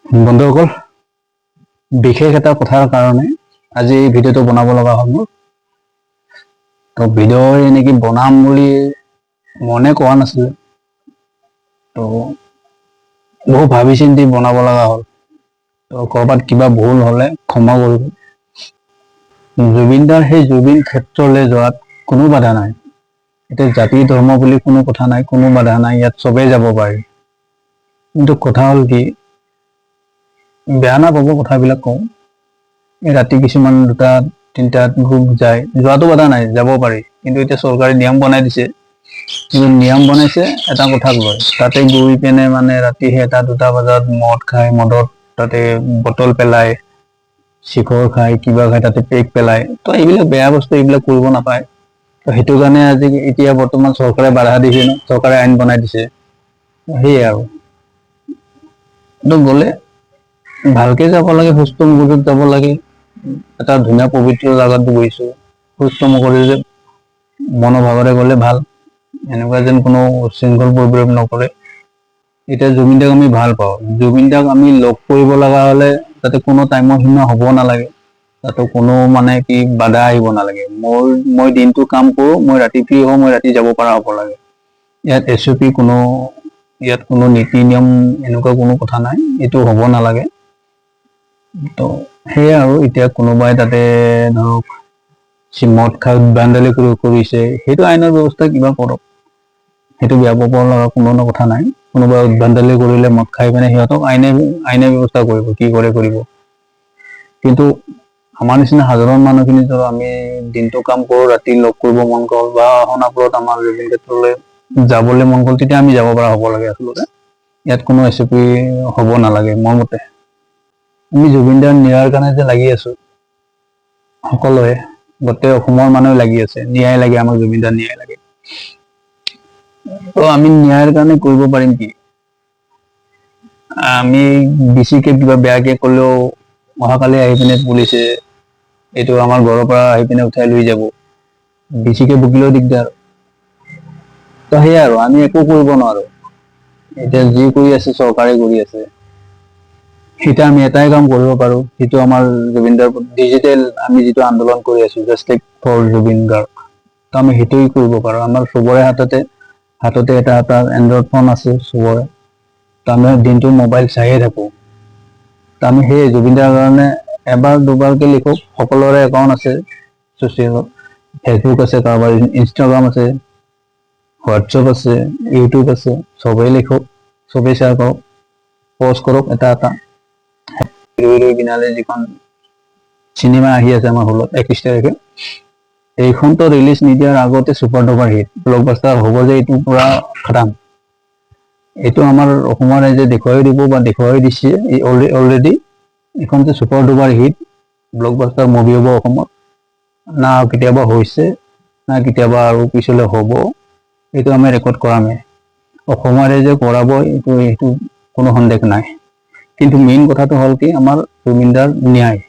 বন্ধুসকল, বিশেষ এটা কথাৰ কাৰণে আজি এই ভিডিঅ'টো বনাব লগা হ'ল মোৰ। তো ভিডিঅ' এনেকৈ বনাম বুলি মনে কোৱা নাছিলে, তো বহু ভাবি চিন্তি বনাব লগা হ'ল। তো ক'ৰবাত কিবা ভুল হ'লে ক্ষমা কৰিব। জুবিনদাৰ সেই জুবিন ক্ষেত্ৰলৈ যোৱাত কোনো বাধা নাই। এতিয়া জাতি ধৰ্ম বুলি কোনো কথা নাই, কোনো বাধা নাই, ইয়াত চবেই যাব পাৰি। কিন্তু কথা হ'ল কি, বেয়া নাপাব কথাবিলাক কওঁ, এই ৰাতি কিছুমান 2-3টাত গ্ৰুপ যায়, যোৱাটো বাধা নাই, যাব পাৰি। কিন্তু এতিয়া চৰকাৰে নিয়ম বনাই দিছে, কিন্তু নিয়ম বনাইছে এটা কথাক লৈ, তাতে গৈ পিনে মানে ৰাতি 1-2টা বজাত মদ খাই, মদত তাতে বটল পেলাই, শিখৰ খাই, কিবা খাই, তাতে পেক পেলাই। তো এইবিলাক বেয়া বস্তু, এইবিলাক কৰিব নাপায়। তো সেইটো কাৰণে আজি এতিয়া বৰ্তমান চৰকাৰে বাধা দিছে ন, চৰকাৰে আইন বনাই দিছে। সেয়াই আৰু গ'লে ভালকে যাব লাগে, সুস্থ মগজুত যাব লাগে। এটা ধুনীয়া পবিত্ৰ জাগাত গৈছো, সুস্থ মগজুৰে মনোভাৱেৰে গ'লে ভাল। এনেকুৱা যেন কোনো উচ্ছৃংখল প্ৰৱেশ নকৰে। এতিয়া জুবিনদাক আমি ভাল পাওঁ, জুবিনদাক আমি লগ কৰিব লগা হ'লে যাতে কোনো টাইমৰ সীমা হ'ব নালাগে, তাতো কোনো মানে কি বাধা আহিব নালাগে। মই দিনটো কাম কৰোঁ, মই ৰাতি ফ্ৰী হওঁ, মই ৰাতি যাব পৰা হ'ব লাগে। ইয়াত SOP ইয়াত কোনো নীতি নিয়ম এনেকুৱা কোনো কথা নাই, এইটো হ'ব নালাগে। তো সেয়াই আৰু এতিয়া কোনোবাই তাতে ধৰক মদ খাই উদ্ভণ্ডালি কৰিছে, সেইটো আইনৰ ব্যৱস্থা কিবা কৰক, সেইটো বেয়া পাব লগা কোনো কথা নাই। কোনোবাই উদ্ভণ্ডালি কৰিলে মদ খাই পিনে সিহঁতক আইনে ব্যৱস্থা কৰিব, কি কৰে কৰিব। কিন্তু আমাৰ নিচিনা সাধাৰণ মানুহখিনি ধৰক আমি দিনটো কাম কৰোঁ, ৰাতি লগ কৰিব মন গ'ল বা সোণাপুৰত আমাৰ জুবিন ক্ষেত্ৰলৈ যাবলৈ মন গ'ল, তেতিয়া আমি যাব পৰা হ'ব লাগে। আচলতে ইয়াত কোনো SOP হ'ব নালাগে মোৰ মতে। আমি জুবিনদাৰ ন্যায়ৰ কাৰণে যে লাগি আছো, সকলোৱে গোটেই অসমৰ মানুহে লাগি আছে, ন্যায় লাগে, আমাক জুবিনদাৰ ন্যায় লাগে। তো আমি ন্যায়ৰ কাৰণে কৰিব পাৰিম কি, আমি বেছিকে কিবা বেয়াকে ক'লেও অহাকালি আহি পিনে পুলিচে এইটো আমাৰ ঘৰৰ পৰা আহি পিনে উঠাই লৈ যাব, বেছিকে বকিলেও দিগদাৰ। তো সেয়াই আৰু আমি একো কৰিব নোৱাৰো। এতিয়া যি কৰি আছে চৰকাৰে কৰি আছে, এতিয়া আমি এটাই কাম কৰিব পাৰো, সেইটো আমাৰ জুবিনদাৰ ডিজিটেল আমি যিটো আন্দোলন কৰি আছো, জাষ্টিক ফৰ জুবিন গাৰ্গ, তো আমি সেইটোৱে কৰিব পাৰো। আমাৰ চবৰে হাততে এটা এনড্ৰইড ফোন আছে চবৰে, তো আমি দিনটো মোবাইল চাইয়ে থাকো। তো আমি সেই জুবিনদাৰ কাৰণে এবাৰ দুবাৰকে লিখক, সকলোৰে একাউণ্ট আছে ছ'চিয়েলত, ফেচবুক আছে, কাৰোবাৰ ইনষ্টাগ্ৰাম আছে, হোৱাটছএপ আছে, ইউটিউব আছে, চবেই লিখক, চবেই শ্বেয়াৰ কৰক, পষ্ট কৰক এটা। ৰৈ ৰৈ বিনালে যিখন চিনেমা আহি আছে আমাৰ হলত 21 তাৰিখে, এইখনতো ৰিলিজ নিদিয়াৰ আগতে ছুপাৰ ডুপাৰ হিট, ব্লকবাষ্টাৰ হ'ব যে এইটো পুৰা খাটাং। এইটো আমাৰ অসমৰ ৰাইজে দেখুৱাই দিব বা দেখুৱাই দিছে অলৰেডি। এইখন যে super duper hit blockbuster movie হ'ব অসমত, না কেতিয়াবা হৈছে, না কেতিয়াবা আৰু পিছলৈ হ'ব, এইটো আমি ৰেকৰ্ড কৰামেই। অসমৰ ৰাইজে কৰাব, এইটো কোনো সন্দেহ নাই। কিন্তু মেইন কথাটো হ'ল কি, আমাৰ জুবিনদাৰ ন্যায়,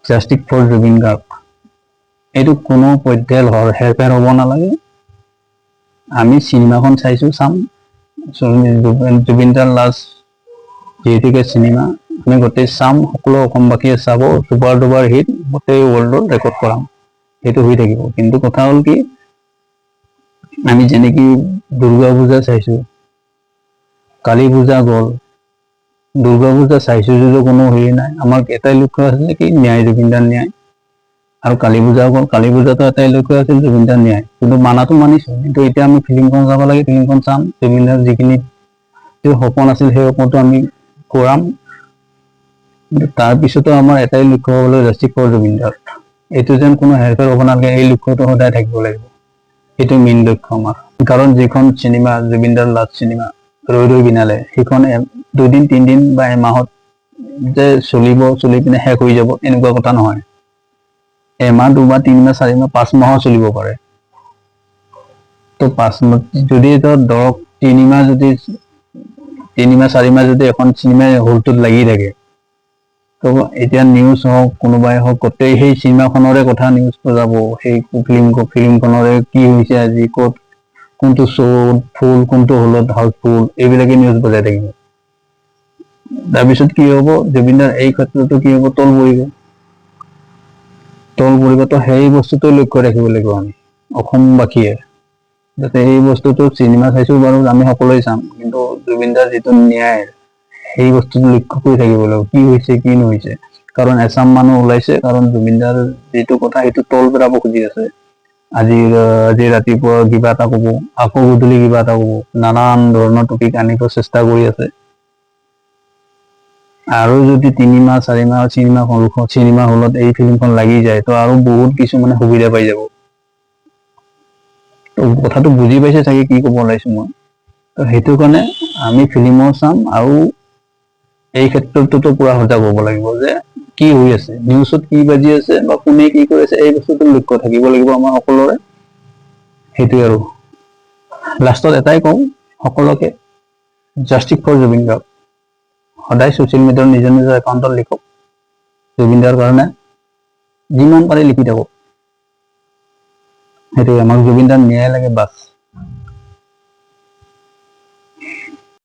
জাষ্টিক ফৰ জুবিন গাৰ্গ, এইটো কোনো পধ্যেই হেৰফেৰ হ'ব নালাগে। আমি চিনেমাখন চাইছো, চাম, জুবিনদাৰ লাষ্ট যিহেতুকে চিনেমা আমি গোটেই চাম, সকলো অসমবাসীয়ে চাব, ছুপাৰ ডুপাৰ হিট গোটেই ৱৰ্ল্ডত ৰেকৰ্ড কৰাম, সেইটো হৈ থাকিব। কিন্তু কথা হ'ল কি, আমি যেনেকৈ দুৰ্গা পূজা চাইছো, কালী পূজা গ'ল, দুৰ্গা পূজা চাইছো যদিও কোনো হেৰি নাই, আমাৰ এটাই লক্ষ্য আছিল কি, ন্যায়, জুবিনদাৰ ন্যায়। আৰু কালী পূজা গ'ল, কালী পূজাতো এটাই লক্ষ্য আছিল, জুবিনদাৰ ন্যায়। কিন্তু মানাটো মানিছো, কিন্তু এতিয়া আমি ফিল্মখন চাব লাগে, ফিল্মখন চাম, জুবিনদাৰ যিখিনি সপোন আছিল সেই সপোনটো আমি কৰাম। কিন্তু তাৰপিছতো আমাৰ এটাই লক্ষ্য হ'ব লাগে, জাষ্টিক ফৰ জুবিন গাৰ্গ। এইটো যেন কোনো হেৰফেৰ হ'ব নালাগে, এই লক্ষ্যটো সদায় থাকিব লাগিব, সেইটো মেইন লক্ষ্য আমাৰ। কাৰণ যিখন চিনেমা জুবিনদাৰ লাষ্ট চিনেমা ৰৈ ৰৈ বিনালে, সেইখন 2-3 দিন বা এমাহত যে চলি পিনে শেষ হৈ যাব এনেকুৱা কথা নহয়। এমাহ, 2 মাহ, 3 মাহ, 4 মাহ, 5 মাহো চলিব পাৰে। তো 5 মাহ যদি ধৰক 3 মাহ, 4 মাহ যদি এখন চিনেমাই হলটোত লাগি থাকে, তো এতিয়া নিউজ হওক, কোনোবাই হওক, গোটেই সেই চিনেমাখনৰে কথা নিউজ যাব, সেই ফিল্মখনৰে কি হৈছে আজি, ক'ত কোনটো শ্ব'ত ফুল, কোনটো হলত হাউচফুল, এইবিলাকে নিউজ বজাই থাকিব। তাৰপিছত কি হ'ব, জুবিনদাৰ এই ক্ষেত্ৰতো কি হ'ব, তল পৰিব তো সেই বস্তুটো লক্ষ্য ৰাখিব লাগিব আমি অসমবাসীয়ে, যাতে এই বস্তুটো চিনেমা চাইছো বাৰু আমি সকলোৱে চাম, কিন্তু জুবিনদাৰ যিটো ন্যায় সেই বস্তুটো লক্ষ্য কৰি থাকিব লাগিব, কি হৈছে কি নহৈছে। কাৰণ এচাম মানুহ ওলাইছে, কাৰণ জুবিনদাৰ যিটো কথা সেইটো তল পেলাব খুজি আছে। আজি ৰাতিপুৱা কিবা এটা ক'ব, আকৌ গধূলি কিবা এটা ক'ব, নানান ধৰণৰ টপিক আনিব চেষ্টা কৰি আছে। আৰু যদি 3 মাহ 4 মাহ চিনেমা হলত এই ফিল্মখন লাগি যায়, তো আৰু বহুত কিছুমানে সুবিধা পাই যাব। তো কথাটো বুজি পাইছে চাগে কি ক'ব ওলাইছো মই। তো সেইটো কাৰণে আমি ফিল্মো চাম, আৰু এই ক্ষেত্ৰটোতো পুৰা সজাগ হ'ব লাগিব যে কি হৈ আছে, নিউজত কি বাজি আছে বা কোনে কি কৰি আছে, এই বস্তুটো লক্ষ্য থাকিব লাগিব আমাৰ সকলোৰে। সেইটোৱে আৰু লাষ্টত এটাই কওঁ সকলোকে, জাষ্টিস ফৰ জুবিন গাৰ্গ। সদায় ছ'চিয়েল মিডিয়াৰ নিজৰ নিজৰ একাউণ্টত লিখক, জুবিনদাৰ কাৰণে যিমান পাৰে লিখি থাকক। সেইটোৱে, আমাক জুবিনদাৰ ন্যায় লাগে বাছ।